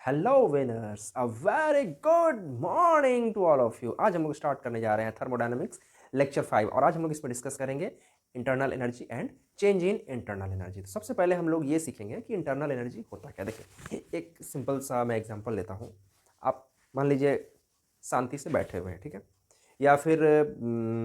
Hello winners, a very good morning to all of you. आज हम लोग start करने जा रहे हैं थर्मोडायनामिक्स लेक्चर 5 और आज हम लोग इसमें डिस्कस करेंगे internal energy and change in internal energy. तो सबसे पहले हम लोग ये सीखेंगे कि इंटरनल एनर्जी होता क्या। देखिए, एक सिंपल सा मैं एग्जांपल लेता हूँ। आप मान लीजिए शांति से बैठे हुए हैं, ठीक है, या फिर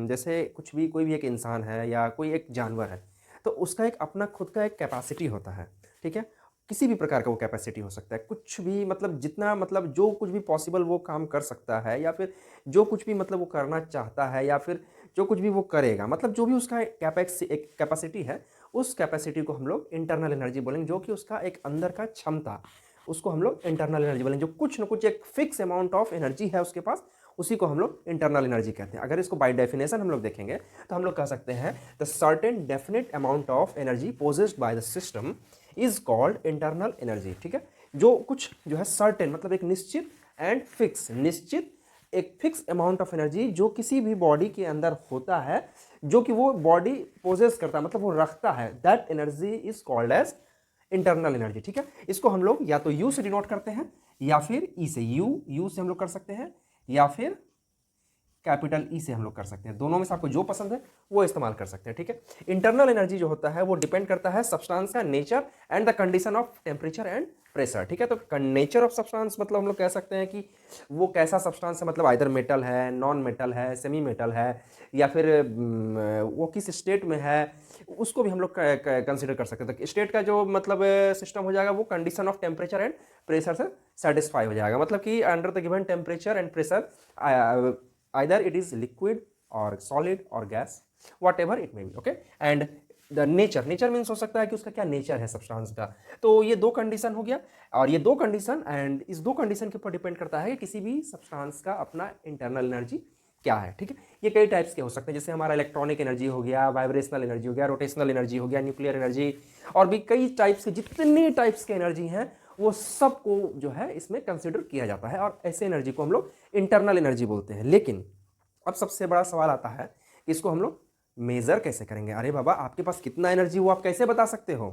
जैसे कुछ भी कोई भी एक इंसान है या कोई एक जानवर है, तो उसका एक अपना खुद का एक कैपेसिटी होता है, ठीक है। किसी भी प्रकार का वो कैपेसिटी हो सकता है, कुछ भी मतलब जितना मतलब जो कुछ भी पॉसिबल वो काम कर सकता है, या फिर जो कुछ भी मतलब वो करना चाहता है, या फिर जो कुछ भी वो करेगा, मतलब जो भी उसका एक कैपेसिटी है, उस कैपेसिटी को हम लोग इंटरनल एनर्जी बोलेंगे। जो कि उसका एक अंदर का क्षमता, उसको हम लोग इंटरनल एनर्जी बोलेंगे। जो कुछ ना कुछ एक फिक्स अमाउंट ऑफ एनर्जी है उसके पास, उसी को हम लोग इंटरनल एनर्जी कहते हैं। अगर इसको बाय डेफिनेशन हम लोग देखेंगे तो हम लोग कह सकते हैं the certain definite amount of energy possessed by the system is called internal energy, ठीक है। जो कुछ जो है सर्टेन मतलब एक निश्चित एंड फिक्स, निश्चित एक फिक्स अमाउंट ऑफ एनर्जी जो किसी भी बॉडी के अंदर होता है, जो कि वो बॉडी पोजेस करता है, मतलब वो रखता है, that energy is called as internal energy, ठीक है। इसको हम लोग या तो यू से डिनोट करते हैं या फिर ई से, यू से हम लोग कर सकते हैं या फिर कैपिटल ई से हम लोग कर सकते हैं। दोनों में से आपको जो पसंद है वो इस्तेमाल कर सकते हैं, ठीक है। इंटरनल एनर्जी जो होता है वो डिपेंड करता है सब्सटेंस का nature and the condition of temperature and pressure, ठीक है। तो नेचर ऑफ सब्सटेंस मतलब हम लोग कह सकते हैं कि वो कैसा सब्सटेंस है, मतलब आइदर मेटल है, नॉन मेटल है, सेमी मेटल है, या फिर वो किस स्टेट में है, उसको भी हम लोग कंसिडर कर सकते हैं। तो स्टेट का जो मतलब सिस्टम हो जाएगा वो condition of temperature and pressure से सेटिस्फाई हो जाएगा, मतलब कि under the given temperature and pressure either it is liquid or solid or gas, whatever it may be, okay. And the nature means हो सकता है कि उसका क्या नेचर है सब्सटेंस का। तो ये दो कंडीशन हो गया, और ये दो कंडीशन एंड इस दो कंडीशन के ऊपर डिपेंड करता है कि किसी भी सब्सटेंस का अपना इंटरनल एनर्जी क्या है, ठीक है। ये कई टाइप्स के हो सकते हैं, जैसे हमारा इलेक्ट्रॉनिक एनर्जी हो गया, वाइब्रेशनल एनर्जी हो गया, रोटेशनल एनर्जी हो गया, न्यूक्लियर एनर्जी, और भी कई टाइप्स के जितने टाइप्स के एनर्जी हैं वो सबको जो है इसमें कंसिडर किया जाता है, और ऐसे एनर्जी को हम लोग इंटरनल एनर्जी बोलते हैं। लेकिन अब सबसे बड़ा सवाल आता है कि इसको हम लोग मेजर कैसे करेंगे। अरे बाबा, आपके पास कितना एनर्जी वो आप कैसे बता सकते हो।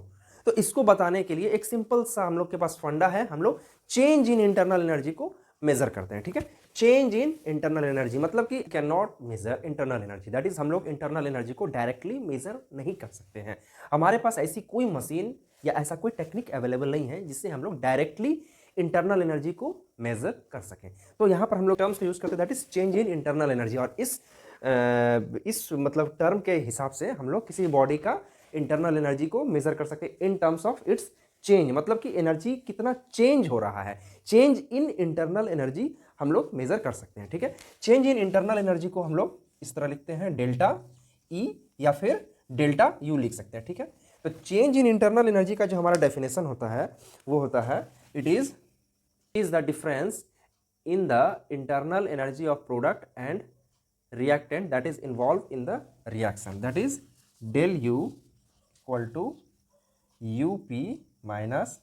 तो इसको बताने के लिए एक सिंपल सा हम लोग के पास फंडा है, हम लोग चेंज इन इंटरनल एनर्जी को मेजर करते हैं, ठीक है। चेंज इन इंटरनल एनर्जी मतलब कि can not measure internal energy, that is हम लोग इंटरनल एनर्जी को डायरेक्टली मेजर नहीं कर सकते हैं। हमारे पास ऐसी कोई मशीन या ऐसा कोई टेक्निक अवेलेबल नहीं है जिससे हम लोग डायरेक्टली इंटरनल एनर्जी को मेजर कर सकें। तो यहां पर हम लोग टर्म्स का यूज करते हैं, that is change in internal energy. और इस मतलब टर्म के हिसाब से हम लोग किसी बॉडी का इंटरनल एनर्जी को मेजर कर सकते हैं in terms of its change, मतलब कि एनर्जी कितना चेंज हो रहा है। चेंज इन इंटरनल एनर्जी हम लोग मेजर कर सकते हैं, ठीक है। चेंज इन इंटरनल एनर्जी को हम लोग इस तरह लिखते हैं, डेल्टा ई या फिर डेल्टा यू लिख सकते हैं, ठीक है। तो चेंज इन इंटरनल एनर्जी का जो हमारा डेफिनेशन होता है वो होता है, it is the difference in the internal energy of product and reactant that is involved in the reaction, that is del u equal to up minus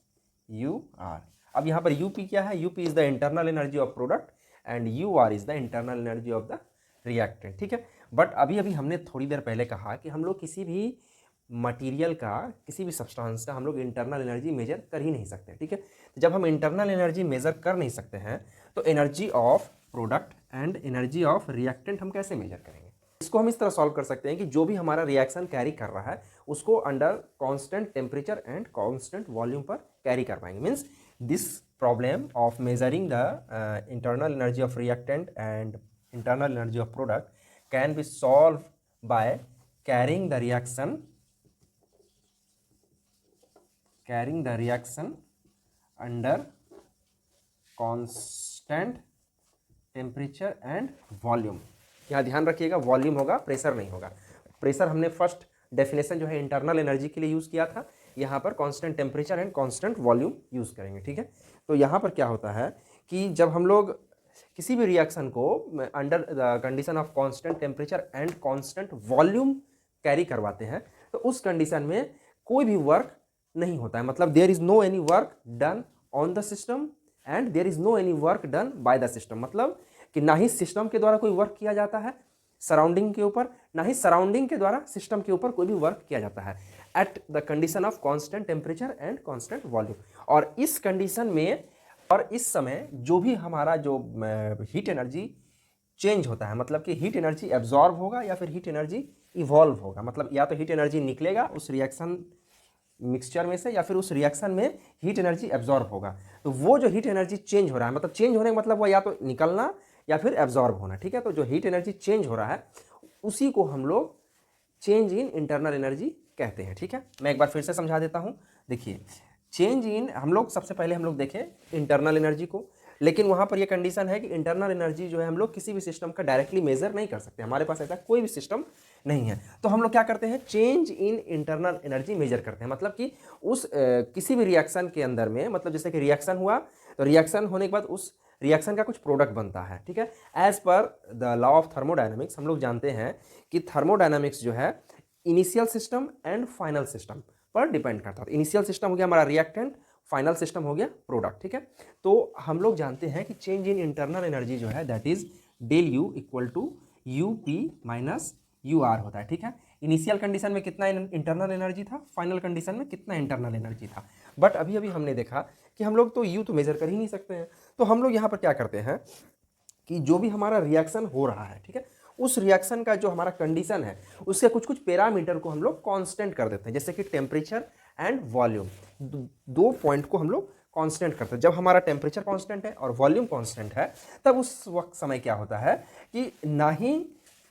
ur। अब यहाँ पर up क्या है, up is the internal energy of product and ur is the internal energy of the reactant, ठीक है। But अभी अभी हमने थोड़ी देर पहले कहा कि हम लोग किसी भी मटेरियल का, किसी भी सब्सटेंस का हम लोग इंटरनल एनर्जी मेजर कर ही नहीं सकते, ठीक है। तो जब हम इंटरनल एनर्जी मेजर कर नहीं सकते हैं तो energy of product and energy of reactant हम कैसे मेजर करेंगे। इसको हम इस तरह सॉल्व कर सकते हैं कि जो भी हमारा रिएक्शन कैरी कर रहा है उसको under constant temperature and constant volume पर कैरी कर पाएंगे। Means this problem of measuring the internal energy of reactant and internal energy of product can be solve by carrying the reaction under constant temperature and volume। यहाँ ध्यान रखिएगा, volume होगा, pressure नहीं होगा। Pressure हमने first definition जो है internal energy के लिए यूज़ किया था, यहाँ पर constant temperature and constant volume use करेंगे, ठीक है। तो यहाँ पर क्या होता है कि जब हम लोग किसी भी रिएक्शन को under the condition of constant temperature and constant volume carry करवाते हैं तो उस कंडीशन में कोई भी वर्क नहीं होता है, मतलब there is no any work done on the system and there is no any work done by the system, मतलब कि ना ही सिस्टम के द्वारा कोई वर्क किया जाता है सराउंडिंग के ऊपर, ना ही सराउंडिंग के द्वारा सिस्टम के ऊपर कोई भी वर्क किया जाता है at the condition of constant temperature and constant volume. और इस कंडीशन में और इस समय जो भी हमारा जो हीट एनर्जी चेंज होता है, मतलब कि हीट एनर्जी एब्जॉर्ब होगा या फिर हीट एनर्जी इवॉल्व होगा, मतलब या तो हीट एनर्जी निकलेगा उस रिएक्शन मिक्सचर में से या फिर उस रिएक्शन में हीट एनर्जी एब्जॉर्ब होगा। तो वो जो हीट एनर्जी चेंज हो रहा है, मतलब चेंज होने का मतलब वो या तो निकलना या फिर एब्जॉर्ब होना, ठीक है। तो जो हीट एनर्जी चेंज हो रहा है उसी को हम लोग चेंज इन इंटरनल एनर्जी कहते हैं, ठीक है। मैं एक बार फिर से समझा देता हूँ। देखिए, चेंज इन, हम लोग सबसे पहले हम लोग देखें इंटरनल एनर्जी को, लेकिन वहाँ पर ये कंडीशन है कि इंटरनल एनर्जी जो है हम लोग किसी भी सिस्टम का डायरेक्टली मेजर नहीं कर सकते, हमारे पास ऐसा कोई भी सिस्टम नहीं है। तो हम लोग क्या करते हैं, change in internal energy measure करते हैं, मतलब कि उस किसी भी रिएक्शन के अंदर में, मतलब जैसे कि रिएक्शन हुआ तो रिएक्शन होने के बाद उस रिएक्शन का कुछ प्रोडक्ट बनता है, ठीक है। As per the law of thermodynamics हम लोग जानते हैं कि थर्मोडायनामिक्स जो है initial system and final system पर डिपेंड करता है। इनिशियल सिस्टम हो गया हमारा रिएक्टेंट, फाइनल सिस्टम हो गया प्रोडक्ट, ठीक है। तो हम लोग जानते हैं कि चेंज इन इंटरनल एनर्जी जो है that is del U equal to U P minus U R होता है, ठीक है। इनिशियल कंडीशन में कितना इंटरनल एनर्जी था, फाइनल कंडीशन में कितना इंटरनल एनर्जी था। बट अभी अभी हमने देखा कि हम लोग तो यू तो मेजर कर ही नहीं सकते हैं, तो हम लोग यहाँ पर क्या करते हैं कि जो भी हमारा रिएक्शन हो रहा है, ठीक है, उस रिएक्शन का जो हमारा कंडीशन है उसके कुछ कुछ पैरामीटर को हम लोग कांस्टेंट कर देते हैं, जैसे कि टेम्परेचर एंड वॉल्यूम, दो पॉइंट को हम लोग कांस्टेंट करते हैं। जब हमारा टेम्परेचर कांस्टेंट है और वॉल्यूम कांस्टेंट है तब उस वक्त समय क्या होता है कि ना ही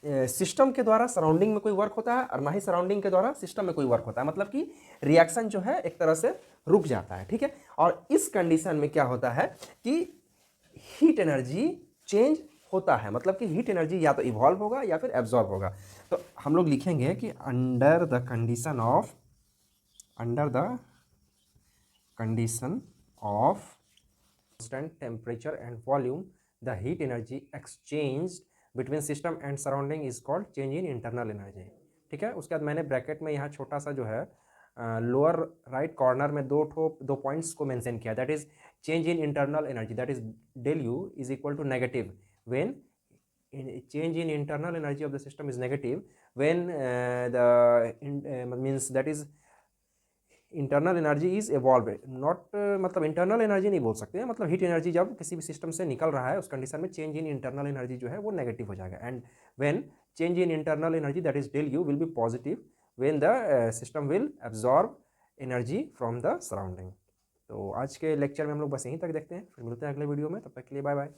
सिस्टम के द्वारा सराउंडिंग में कोई वर्क होता है और ना ही सराउंडिंग के द्वारा सिस्टम में कोई वर्क होता है, मतलब कि रिएक्शन जो है एक तरह से रुक जाता है, ठीक है। और इस कंडीशन में क्या होता है कि हीट एनर्जी चेंज होता है, मतलब कि हीट एनर्जी या तो इवॉल्व होगा या फिर एब्जॉर्ब होगा। तो हम लोग लिखेंगे कि under the condition of constant temperature and volume the heat energy exchanged between system and surrounding is called change in internal energy, ठीक है। उसके बाद मैंने ब्रैकेट में यहाँ छोटा सा जो है लोअर राइट कॉर्नर में दो पॉइंट्स को मेंशन किया, that is change in internal energy that is del U is equal to negative when change in internal energy of the system is negative when means that is internal energy is evolve not, मतलब internal energy नहीं बोल सकते हैं, मतलब heat energy जब किसी भी system से निकल रहा है उस कंडीशन में चेंज इन इंटरनल एनर्जी जो है वो नेगेटिव हो जाएगा। And when change in internal energy that is del U will be positive when the system will absorb energy from the surrounding. तो आज के लेक्चर में हम लोग बस यहीं तक देखते हैं, फिर मिलते हैं अगले वीडियो में, तब तक के लिए बाय बाय।